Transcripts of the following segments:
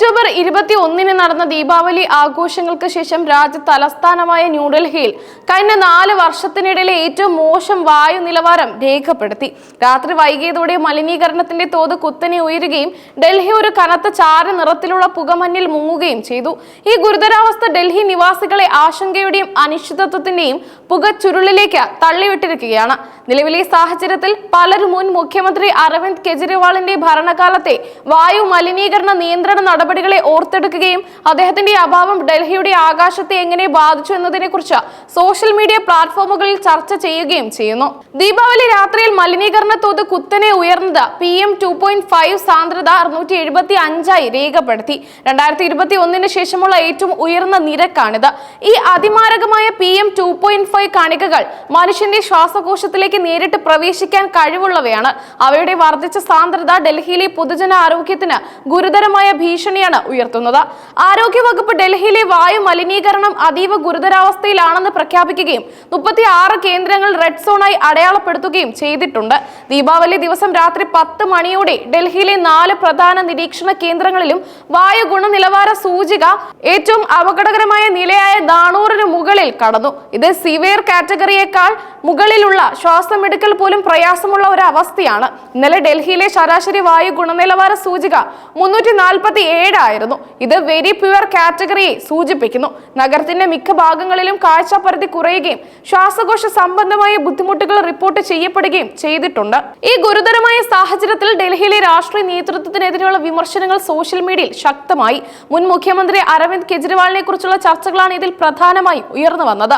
October 21 നടന്ന ദീപാവലി ആഘോഷങ്ങൾക്ക് ശേഷം രാജ്യ തലസ്ഥാനമായ ന്യൂഡൽഹിയിൽ കഴിഞ്ഞ 4 വർഷത്തിനിടയിലെ ഏറ്റവും മോശം വായു നിലവാരം രേഖപ്പെടുത്തി. രാത്രി വൈകിയതോടെ മലിനീകരണത്തിന്റെ തോത് കുത്തനെ ഉയരുകയും ഡൽഹി ഒരു കനത്ത ചാര നിറത്തിലുള്ള പുകമഞ്ഞിൽ മുങ്ങുകയും ചെയ്തു. ഈ ഗുരുതരാവസ്ഥ ഡൽഹി നിവാസികളെ ആശങ്കയുടെയും അനിശ്ചിതത്വത്തിന്റെയും പുകച്ചുരുളിലേക്ക് തള്ളിവിട്ടിരിക്കുകയാണ്. നിലവിലെ സാഹചര്യത്തിൽ പലരും മുൻ മുഖ്യമന്ത്രി അരവിന്ദ് കെജ്രിവാളിന്റെ ഭരണകാലത്തെ വായു മലിനീകരണ നിയന്ത്രണ നടപടികളെ ഓർത്തെടുക്കുകയും അദ്ദേഹത്തിന്റെ അഭാവം ഡൽഹിയുടെ ആകാശത്തെ എങ്ങനെ ബാധിച്ചു എന്നതിനെ കുറിച്ച് സോഷ്യൽ മീഡിയ പ്ലാറ്റ്ഫോമുകളിൽ ചർച്ച ചെയ്യുകയും ചെയ്യുന്നു. ദീപാവലി രാത്രിയിൽ മലിനീകരണ തോത് കുത്തനെ ഉയർന്നത് PM 2.5 സാന്ദ്രത 675 രേഖപ്പെടുത്തി. 2021 ശേഷമുള്ള ഏറ്റവും ഉയർന്ന നിരക്കാണിത്. ഈ അതിമാരകമായ PM 2.5 കണികകൾ മനുഷ്യന്റെ ശ്വാസകോശത്തിലേക്ക് നേരിട്ട് പ്രവേശിക്കാൻ കഴിവുള്ളവയാണ്. അവയുടെ വർദ്ധിച്ച സാന്ദ്രത ഡൽഹിയിലെ പൊതുജന ആരോഗ്യത്തിന് ഗുരുതരമായ ഭീഷണിയാണ് ഉയർത്തുന്നത്. ആരോഗ്യവകുപ്പ് ഡൽഹിയിലെ വായു മലിനീകരണം അതീവ ഗുരുതരാവസ്ഥയിലാണെന്ന് പ്രഖ്യാപിക്കുകയും 36 കേന്ദ്രങ്ങൾ റെഡ് സോണായി അടയാളപ്പെടുത്തുകയും ചെയ്തിട്ടുണ്ട്. ദീപാവലി ദിവസം രാത്രി 10 മണിയോടെ ഡൽഹിയിലെ 4 പ്രധാന നിരീക്ഷണ കേന്ദ്രങ്ങളിലും വായു ഗുണനിലവാര സൂചിക ഏറ്റവും അപകടകരമായ നിലയായ 400 മുകളിൽ കടന്നു. ഇത് സിവിയർ കാറ്റഗറിയേക്കാൾ മുകളിലുള്ള ശ്വാസമെടുക്കൽ പോലും പ്രയാസമുള്ള ഒരു അവസ്ഥയാണ്. ഇന്നലെ ഡൽഹിയിലെ ശരാശരി വായു ഗുണനിലവാര സൂചിക 347 ആയിരുന്നു. ഇത് വെരി പ്യുവർ കാറ്റഗറിയെ സൂചിപ്പിക്കുന്നു. നഗരത്തിന്റെ മിക്ക ഭാഗങ്ങളിലും കാഴ്ചാപരിധി കുറയുകയും ശ്വാസകോശ സംബന്ധമായ ബുദ്ധിമുട്ടുകൾ റിപ്പോർട്ട് ചെയ്യപ്പെടുകയും ചെയ്തിട്ടുണ്ട്. ഈ ഗുരുതരമായ സാഹചര്യത്തിൽ ഡൽഹിയിലെ രാഷ്ട്രീയ നേതൃത്വത്തിനെതിരെയുള്ള വിമർശനങ്ങൾ സോഷ്യൽ മീഡിയയിൽ ശക്തമായി. മുൻ മുഖ്യമന്ത്രി അരവിന്ദ് കെജ്രിവാളിനെ കുറിച്ചുള്ള ചർച്ചകളാണ് ഇതിൽ പ്രധാനമായും ഉയർന്നു വന്നത്.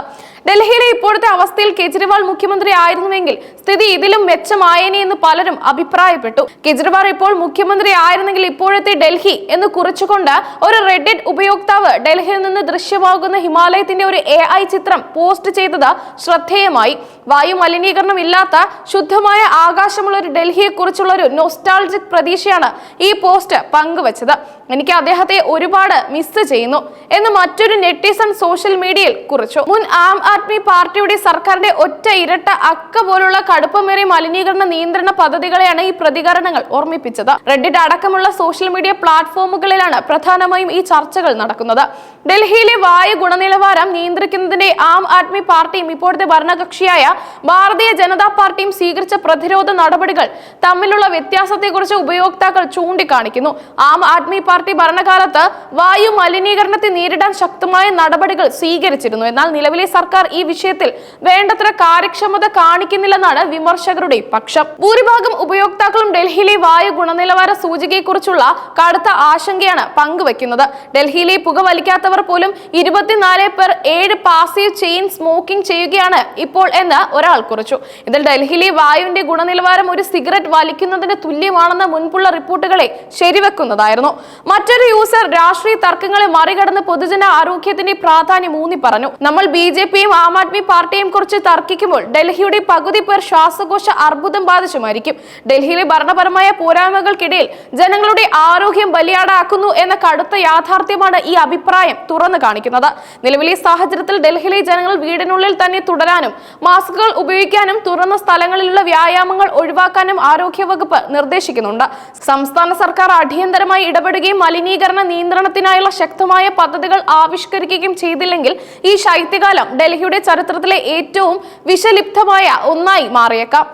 ഡൽഹിയിലെ ഇപ്പോഴത്തെ അവസ്ഥയിൽ കെജ്രിവാൾ മുഖ്യമന്ത്രി ആയിരുന്നുവെങ്കിൽ സ്ഥിതി ഇതിലും മെച്ചമായേനെ എന്ന് പലരും അഭിപ്രായപ്പെട്ടു. കെജ്രിവാൾ ഇപ്പോൾ മുഖ്യമന്ത്രി ആയിരുന്നെങ്കിൽ ഇപ്പോഴത്തെ ഡൽഹി എന്ന് കുറിച്ചുകൊണ്ട് ഒരു റെഡിറ്റ് ഉപയോക്താവ് ഡൽഹിയിൽ നിന്ന് ദൃശ്യമാകുന്ന ഹിമാലയത്തിന്റെ ഒരു AI ചിത്രം പോസ്റ്റ് ചെയ്തത് ശ്രദ്ധേയമായി. വായു മലിനീകരണം ഇല്ലാത്ത ശുദ്ധമായ ആകാശമുള്ള ഒരു ഡൽഹിയെ കുറിച്ചുള്ള ഒരു നൊസ്റ്റാൾജിക് പ്രതീക്ഷയാണ് ഈ പോസ്റ്റ് പങ്കുവച്ചത്. എനിക്ക് അദ്ദേഹത്തെ ഒരുപാട് മിസ് ചെയ്യുന്നു എന്ന് മറ്റൊരു നെറ്റിസൺ സോഷ്യൽ മീഡിയയിൽ കുറിച്ചു. മുൻ ആം ആദ്മി പാർട്ടിയുടെ സർക്കാരിന്റെ ഒറ്റ ഇരട്ട അക്ക പോലുള്ള കടുപ്പമേറിയ മലിനീകരണ നിയന്ത്രണ പദ്ധതികളെയാണ് ഈ പ്രതികരണങ്ങൾ ഓർമ്മിപ്പിച്ചത്. റെഡിറ്റ് അടക്കമുള്ള സോഷ്യൽ മീഡിയ പ്ലാറ്റ്ഫോമുകളിലാണ് പ്രധാനമായും ഈ ചർച്ചകൾ നടക്കുന്നത്. ഡൽഹിയിലെ വായു ഗുണനിലവാരം നിയന്ത്രിക്കുന്നതിന്റെ ആം ആദ്മി പാർട്ടിയും ഇപ്പോഴത്തെ ഭരണകക്ഷിയായ ഭാരതീയ ജനതാ പാർട്ടിയും സ്വീകരിച്ച പ്രതിരോധ നടപടികൾ തമ്മിലുള്ള വ്യത്യാസത്തെക്കുറിച്ച് ഉപയോക്താക്കൾ ചൂണ്ടിക്കാണിക്കുന്നു. ആം ആദ്മി പാർട്ടി ഭരണകാലത്ത് വായു മലിനീകരണത്തെ നേരിടാൻ ശക്തമായ നടപടികൾ സ്വീകരിച്ചിരുന്നു. എന്നാൽ നിലവിലെ സർക്കാർ ഈ വിഷയത്തിൽ വേണ്ടത്ര കാര്യക്ഷമത കാണിക്കുന്നില്ലെന്നാണ് വിമർശകരുടെ പക്ഷം. ഭൂരിഭാഗം ഉപയോക്താക്കളും ഡൽഹിയിലെ വായു ഗുണനിലവാര സൂചികയെക്കുറിച്ചുള്ള കടുത്ത ആശങ്കയാണ് പങ്കുവെക്കുന്നത്. ഡൽഹിയിലെ പുക വലിക്കാത്തവർ പോലും 24 പേർ 7 പാസീവ് ചെയിൻ സ്മോക്കിംഗ് ചെയ്യുകയാണ് ഇപ്പോൾ എന്ന് ഒരാൾ കുറിച്ചു. ഇതിൽ ഡൽഹിയിലെ വായുവിന്റെ ഗുണനിലവാരം ഒരു സിഗരറ്റ് വലിക്കുന്നതിന് തുല്യമാണെന്ന മുൻപുള്ള റിപ്പോർട്ടുകളെ ശരിവെക്കുന്നതായിരുന്നു. മറ്റൊരു യൂസർ രാഷ്ട്രീയ തർക്കങ്ങളെ മറികടന്ന് പൊതുജന ആരോഗ്യത്തിന്റെ പ്രാധാന്യം ഊന്നി പറഞ്ഞു. നമ്മൾ BJPയും ആം ആദ്മി പാർട്ടിയും കുറിച്ച് തർക്കിക്കുമ്പോൾ ഡൽഹിയുടെ പകുതി പേർ ശ്വാസകോശ അർബുദം ബാധിച്ചു മരിക്കും. ഡൽഹിയിലെ ഭരണപരമായ പോരായ്മകൾക്കിടയിൽ ജനങ്ങളുടെ ആരോഗ്യം ബലിയാടാക്കുന്നു എന്ന കടുത്ത യാഥാർത്ഥ്യമാണ് ഈ അഭിപ്രായം തുറന്നു കാണിക്കുന്നത്. നിലവിലെ സാഹചര്യത്തിൽ ഡൽഹിയിലെ ജനങ്ങൾ വീടിനുള്ളിൽ തന്നെ തുടരാനും മാസ്കുകൾ ഉപയോഗിക്കാനും തുറന്ന സ്ഥലങ്ങളിലുള്ള വ്യായാമങ്ങൾ ഒഴിവാക്കാനും ആരോഗ്യവകുപ്പ് നിർദ്ദേശിക്കുന്നുണ്ട്. സംസ്ഥാന സർക്കാർ അടിയന്തരമായി ഇടപെടുകയും മലിനീകരണ നിയന്ത്രണത്തിനായുള്ള ശക്തമായ പദ്ധതികൾ ആവിഷ്കരിക്കുകയും ചെയ്തില്ലെങ്കിൽ ഈ ശൈത്യകാലം ഡൽഹിയുടെ ചരിത്രത്തിലെ ഏറ്റവും വിഷലിപ്തമായ ഒന്നായി മാറിയേക്കാം.